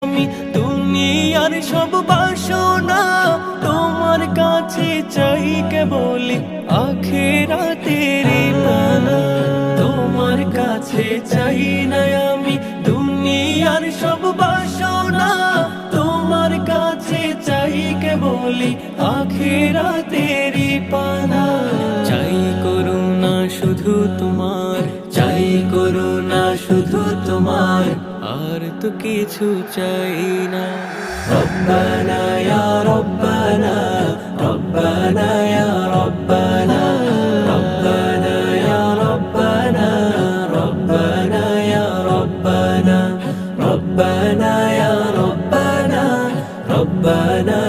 আমি দুনিয়ার সব বাসনা তোমার কাছে চাই কেবলি আখিরাতের পানা। তোমার কাছে চাই না আমি দুনিয়ার সব বাসনা, তোমার কাছে চাই কেবলি আখিরাতের পানা। চাই করুণা শুধু তোমার, চাই করুণা শুধু তোমার, আর তো কিছু চাই না। রব্বানা ইয়া রব্বানা, রব্বানা ইয়া রব্বানা, রব্বানা ইয়া রব্বানা, রব্বানা ইয়া রব্বানা, রব্বানা ইয়া রব্বানা, রব্বানা